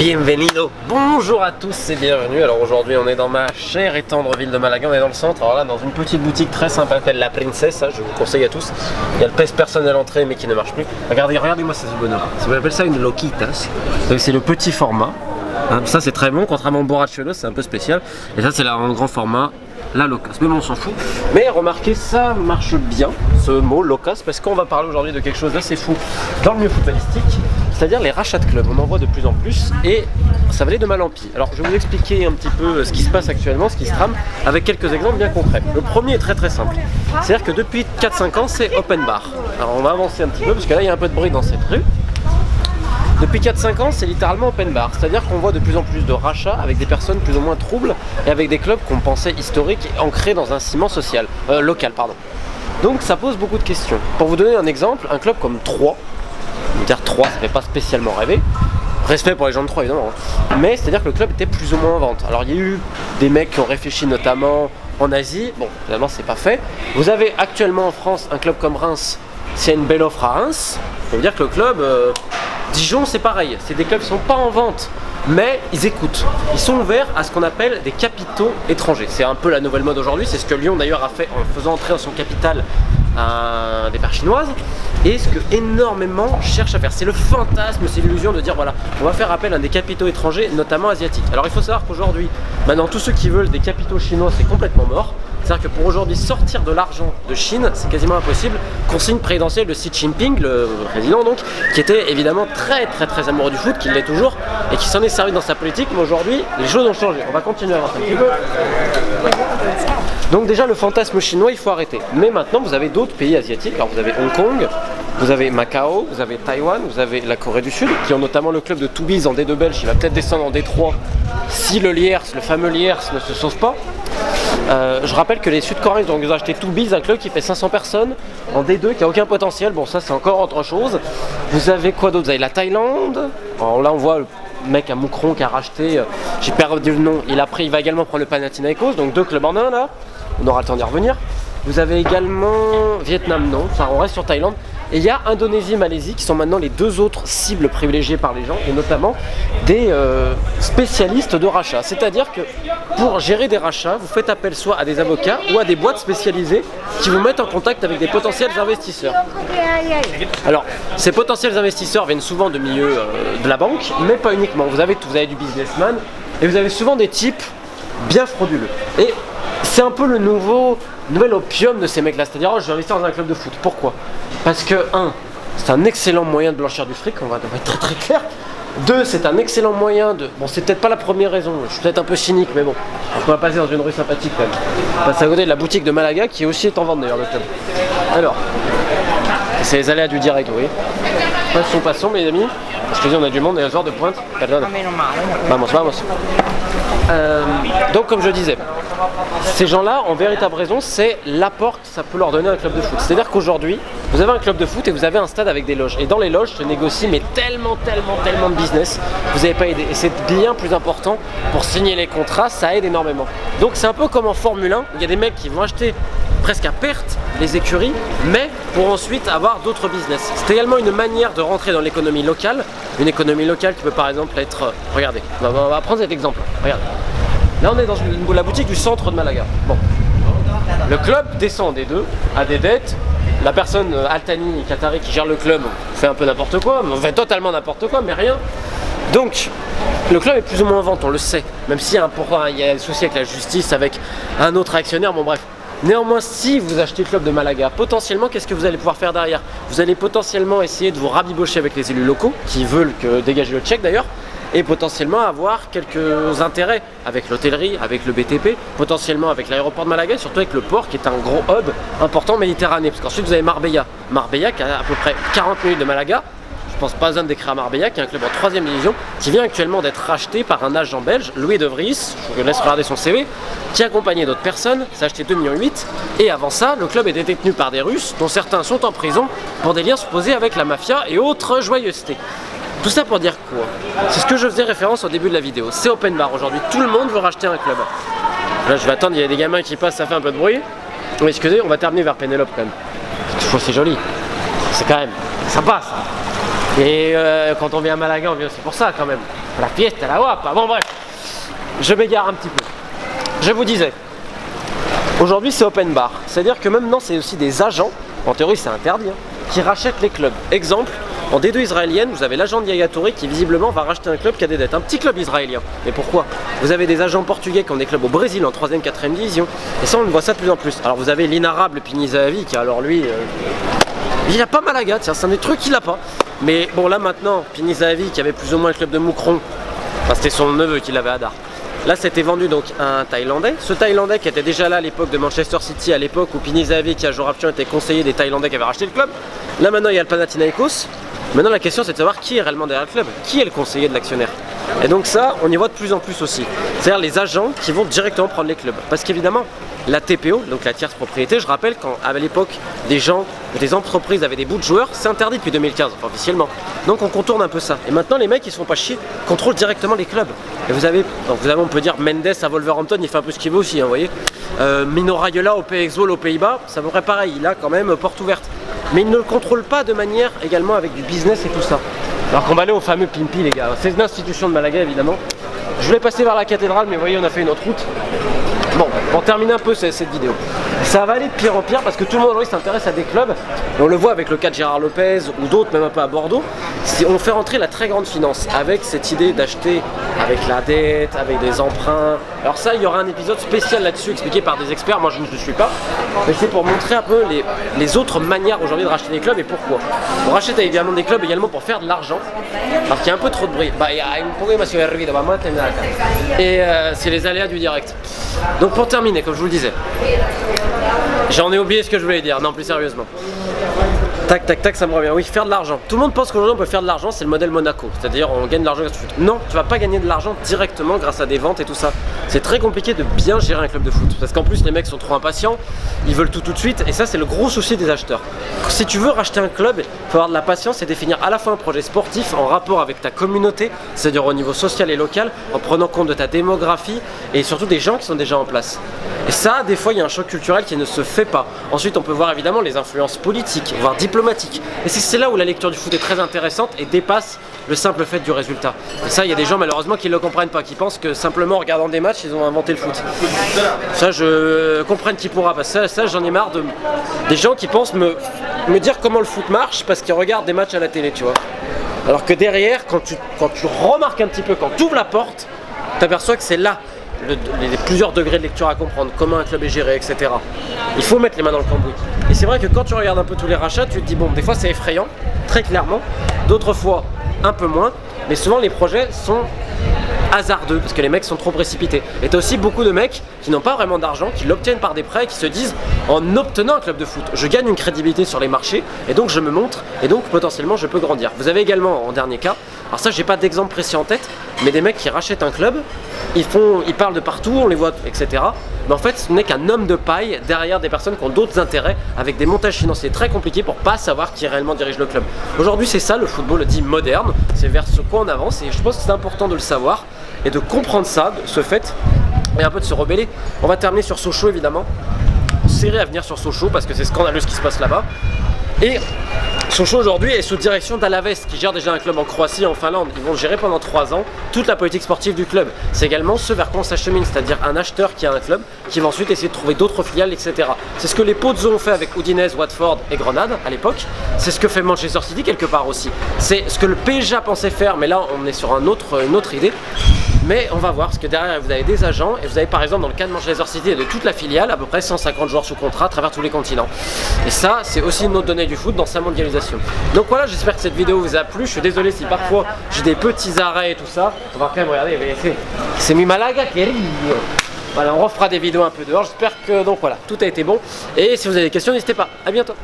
Bienvenido. Bonjour à tous et bienvenue. Alors aujourd'hui on est dans ma chère et tendre ville de Malaga, on est dans le centre, alors là dans une petite boutique très sympa, elle s'appelle La Princesa, je vous conseille à tous. Il y a le pèse-personne à l'entrée mais qui ne marche plus. Regardez-moi ça, c'est bonheur. On appelle ça une loquitas, c'est le petit format. Ça c'est très bon, contrairement au borracholo c'est un peu spécial. Et ça c'est en grand format, la locas, mais bon on s'en fout. Mais remarquez, ça marche bien ce mot locas parce qu'on va parler aujourd'hui de quelque chose d'assez fou dans le milieu footballistique, c'est-à-dire les rachats de clubs. On en voit de plus en plus et ça va aller de mal en pis. Alors je vais vous expliquer un petit peu ce qui se passe actuellement, ce qui se trame, avec quelques exemples bien concrets. Le premier est très simple, c'est-à-dire que depuis 4-5 ans c'est open bar. Alors on va avancer un petit peu parce que là il y a un peu de bruit dans cette rue. Depuis 4-5 ans, c'est littéralement open bar, c'est-à-dire qu'on voit de plus en plus de rachats avec des personnes plus ou moins troubles et avec des clubs qu'on pensait historiques et ancrés dans un ciment social, local. Donc ça pose beaucoup de questions. Pour vous donner un exemple, un club comme Troyes, dire Troyes, ça fait pas spécialement rêver, respect pour les gens de Troyes évidemment, mais c'est-à-dire que le club était plus ou moins en vente. Alors il y a eu des mecs qui ont réfléchi notamment en Asie, bon finalement c'est pas fait. Vous avez actuellement en France un club comme Reims, s'il y a une belle offre à Reims, ça veut dire que le club... Dijon c'est pareil, c'est des clubs qui ne sont pas en vente, mais ils écoutent. Ils sont ouverts à ce qu'on appelle des capitaux étrangers. C'est un peu la nouvelle mode aujourd'hui, c'est ce que Lyon d'ailleurs a fait en faisant entrer dans son capital un départ chinoise. Et ce que énormément cherchent à faire, c'est le fantasme, c'est l'illusion de dire voilà, on va faire appel à des capitaux étrangers, notamment asiatiques. Alors il faut savoir qu'aujourd'hui, maintenant tous ceux qui veulent des capitaux chinois, c'est complètement mort. C'est-à-dire que pour aujourd'hui sortir de l'argent de Chine, c'est quasiment impossible. Consigne présidentielle de Xi Jinping, le président donc, qui était évidemment très amoureux du foot, qui l'est toujours, et qui s'en est servi dans sa politique, mais aujourd'hui, les choses ont changé. On va continuer à avancer un petit peu. Donc déjà, le fantasme chinois, il faut arrêter. Mais maintenant, vous avez d'autres pays asiatiques. Alors vous avez Hong Kong, vous avez Macao, vous avez Taïwan, vous avez la Corée du Sud, qui ont notamment le club de Toubize en D2 belge, qui va peut-être descendre en D3 si le fameux Lierse ne se sauve pas. Je rappelle que les Sud-Coréens ont acheté Toubize, un club qui fait 500 personnes en D2, qui a aucun potentiel. Bon, ça c'est encore autre chose. Vous avez quoi d'autre? Vous avez la Thaïlande. Alors là on voit le mec à Moucron qui a racheté, j'ai perdu le nom, il va également prendre le Panathinaikos, donc 2 clubs en un là, on aura le temps d'y revenir. Vous avez également Vietnam, non, enfin on reste sur Thaïlande. Et il y a Indonésie et Malaisie qui sont maintenant les 2 autres cibles privilégiées par les gens, et notamment des spécialistes de rachat. C'est-à-dire que pour gérer des rachats, vous faites appel soit à des avocats ou à des boîtes spécialisées qui vous mettent en contact avec des potentiels investisseurs. Alors, ces potentiels investisseurs viennent souvent de milieu de la banque, mais pas uniquement. Vous avez du businessman et vous avez souvent des types bien frauduleux. Et c'est un peu le nouvel opium de ces mecs-là. C'est-à-dire, je vais investir dans un club de foot. Pourquoi? Parce que, 1, c'est un excellent moyen de blanchir du fric, on va être très clair. 2, c'est un excellent moyen de... Bon, c'est peut-être pas la première raison, je suis peut-être un peu cynique, mais bon, on va passer dans une rue sympathique quand même. On passe à côté de la boutique de Malaga, qui aussi est en vente d'ailleurs, le club. Alors, c'est les aléas du direct, oui. Passons, mes amis. Parce que on a du monde, et les heures de pointe. Vamos. Donc, comme je disais, ces gens-là, en véritable raison, c'est l'apport que ça peut leur donner un club de foot. C'est-à-dire qu'aujourd'hui, vous avez un club de foot et vous avez un stade avec des loges. Et dans les loges se négocie mais tellement de business. Vous n'avez pas aidé. Et c'est bien plus important pour signer les contrats, ça aide énormément. Donc c'est un peu comme en Formule 1, où il y a des mecs qui vont acheter presque à perte les écuries, mais pour ensuite avoir d'autres business. C'est également une manière de rentrer dans l'économie locale. Une économie locale qui peut par exemple être... regardez, on va prendre cet exemple. Regardez. Là on est dans la boutique du centre de Malaga. Bon. Le club descend en D2, a des dettes. La personne, Altani, Qatari, qui gère le club, fait un peu n'importe quoi, on fait totalement n'importe quoi, mais rien. Donc, le club est plus ou moins en vente, on le sait. Même s'il y a des soucis avec la justice, avec un autre actionnaire, bon bref. Néanmoins, si vous achetez le club de Malaga, potentiellement, qu'est-ce que vous allez pouvoir faire derrière? Vous allez potentiellement essayer de vous rabibocher avec les élus locaux, qui veulent dégager le tchèque d'ailleurs, et potentiellement avoir quelques intérêts avec l'hôtellerie, avec le BTP, potentiellement avec l'aéroport de Malaga, et surtout avec le port qui est un gros hub important méditerranéen. Parce qu'ensuite vous avez Marbella qui a à peu près 40 minutes de Malaga. Je pense pas besoin de décrire Marbella, qui est un club en 3e division, qui vient actuellement d'être racheté par un agent belge, Louis De Vries, je vous laisse regarder son CV, qui a accompagné d'autres personnes, ça a acheté 2,8 millions. Et avant ça, le club était détenu par des Russes, dont certains sont en prison pour des liens supposés avec la mafia et autres joyeusetés. Tout ça pour dire quoi? C'est ce que je faisais référence au début de la vidéo. C'est open bar aujourd'hui. Tout le monde veut racheter un club. Là, je vais attendre, il y a des gamins qui passent, ça fait un peu de bruit. Oui, excusez, on va terminer vers Pénélope quand même. C'est joli. C'est quand même sympa ça. Et quand on vient à Malaga, on vient aussi pour ça quand même. La fiesta, la guapa. Bon bref, je m'égare un petit peu. Je vous disais, aujourd'hui c'est open bar. C'est-à-dire que maintenant c'est aussi des agents, en théorie c'est interdit, qui rachètent les clubs. Exemple, en D2 israélienne, vous avez l'agent de Yaya Touré qui visiblement va racheter un club qui a des dettes. Un petit club israélien. Mais pourquoi? Vous avez des agents portugais qui ont des clubs au Brésil en 3e, 4e division. Et ça on le voit ça de plus en plus. Alors vous avez l'inarable Pini Zahavi qui alors lui... il a pas Malaga, tiens, c'est un des trucs qu'il a pas. Mais bon là maintenant, Pini Zahavi qui avait plus ou moins le club de Moukron, enfin c'était son neveu qui l'avait à Dar. Là c'était vendu donc à un Thaïlandais. Ce Thaïlandais qui était déjà là à l'époque de Manchester City, à l'époque où Pini Zahavi qui a joué Rapture était conseiller des Thaïlandais qui avaient racheté le club. Là maintenant il y a le Panathinaikos. Maintenant la question c'est de savoir qui est réellement derrière le club, qui est le conseiller de l'actionnaire. Et donc ça on y voit de plus en plus aussi. C'est-à-dire les agents qui vont directement prendre les clubs. Parce qu'évidemment la TPO, donc la tierce propriété, je rappelle quand à l'époque des gens ou des entreprises avaient des bouts de joueurs, c'est interdit depuis 2015, enfin officiellement. Donc on contourne un peu ça. Et maintenant les mecs ils se font pas chier, contrôlent directement les clubs. Et vous avez on peut dire Mendes à Wolverhampton, il fait un peu ce qu'il veut aussi, hein, vous voyez. Mino Raiola au PSV aux Pays-Bas, ça me ferait pareil, il a quand même porte ouverte. Mais il ne le contrôle pas de manière également avec du business et tout ça. Alors qu'on va aller au fameux Pimpi les gars, c'est une institution de Malaga évidemment. Je voulais passer vers la cathédrale mais vous voyez on a fait une autre route. Bon, pour terminer un peu cette vidéo, ça va aller de pire en pire parce que tout le monde aujourd'hui s'intéresse à des clubs. Et on le voit avec le cas de Gérard Lopez ou d'autres, même un peu à Bordeaux. On fait rentrer la très grande finance avec cette idée d'acheter avec la dette, avec des emprunts. Alors ça, il y aura un épisode spécial là-dessus expliqué par des experts, moi je ne le suis pas. Mais c'est pour montrer un peu les autres manières aujourd'hui de racheter des clubs et pourquoi. On rachète évidemment des clubs également pour faire de l'argent. Alors qu'il y a un peu trop de bruit. Et c'est les aléas du direct. Donc pour terminer, comme je vous le disais, j'en ai oublié ce que je voulais dire, non plus sérieusement. Tac, tac, tac, ça me revient. Oui, faire de l'argent. Tout le monde pense qu'aujourd'hui on peut faire de l'argent, c'est le modèle Monaco. C'est-à-dire on gagne de l'argent grâce au foot. Non, tu vas pas gagner de l'argent directement grâce à des ventes et tout ça. C'est très compliqué de bien gérer un club de foot. Parce qu'en plus les mecs sont trop impatients, ils veulent tout de suite. Et ça c'est le gros souci des acheteurs. Si tu veux racheter un club, il faut avoir de la patience et définir à la fois un projet sportif en rapport avec ta communauté, c'est-à-dire au niveau social et local, en prenant compte de ta démographie et surtout des gens qui sont déjà en place. Et ça, des fois, il y a un choc culturel qui ne se fait pas. Ensuite, on peut voir évidemment les influences politiques, voire diplomatiques. Et c'est là où la lecture du foot est très intéressante et dépasse le simple fait du résultat. Et ça, il y a des gens malheureusement qui ne le comprennent pas, qui pensent que simplement en regardant des matchs, ils ont inventé le foot. Ça, je comprends qui pourra, parce que ça j'en ai marre des gens qui pensent me dire comment le foot marche parce qu'ils regardent des matchs à la télé, tu vois. Alors que derrière, quand tu remarques un petit peu, quand tu ouvres la porte, tu aperçois que c'est là les plusieurs degrés de lecture à comprendre, comment un club est géré, etc. Il faut mettre les mains dans le cambouis. Et c'est vrai que quand tu regardes un peu tous les rachats, tu te dis bon, des fois c'est effrayant, très clairement, d'autres fois un peu moins, mais souvent les projets sont hasardeux parce que les mecs sont trop précipités. Et t'as aussi beaucoup de mecs qui n'ont pas vraiment d'argent, qui l'obtiennent par des prêts et qui se disent en obtenant un club de foot, je gagne une crédibilité sur les marchés et donc je me montre et donc potentiellement je peux grandir. Vous avez également en dernier cas, alors ça j'ai pas d'exemple précis en tête, mais des mecs qui rachètent un club, ils parlent de partout, on les voit, etc. Mais en fait ce n'est qu'un homme de paille derrière des personnes qui ont d'autres intérêts avec des montages financiers très compliqués pour pas savoir qui réellement dirige le club. Aujourd'hui c'est ça le football dit moderne, c'est vers ce quoi on avance et je pense que c'est important de le savoir et de comprendre ça, ce fait, et un peu de se rebeller. On va terminer sur Sochaux évidemment, série à venir sur Sochaux parce que c'est scandaleux ce qui se passe là-bas. Et Sochaux aujourd'hui est sous direction d'Alaves qui gère déjà un club en Croatie et en Finlande. Ils vont gérer pendant 3 ans toute la politique sportive du club. C'est également ce vers quoi on s'achemine, c'est-à-dire un acheteur qui a un club qui va ensuite essayer de trouver d'autres filiales, etc. C'est ce que les Pozzo ont fait avec Udinese, Watford et Grenade à l'époque. C'est ce que fait Manchester City quelque part aussi. C'est ce que le PSG pensait faire, mais là on est sur une autre idée. Mais on va voir, parce que derrière vous avez des agents et vous avez par exemple dans le cas de Manchester City et de toute la filiale à peu près 150 joueurs sous contrat à travers tous les continents. Et ça c'est aussi une autre donnée du foot dans sa mondialisation. Donc voilà, j'espère que cette vidéo vous a plu. Je suis désolé si parfois j'ai des petits arrêts et tout ça. On va quand même regarder, c'est mi Malaga qui rit. Voilà, on refera des vidéos un peu dehors. J'espère que donc voilà, tout a été bon. Et si vous avez des questions, n'hésitez pas. À bientôt.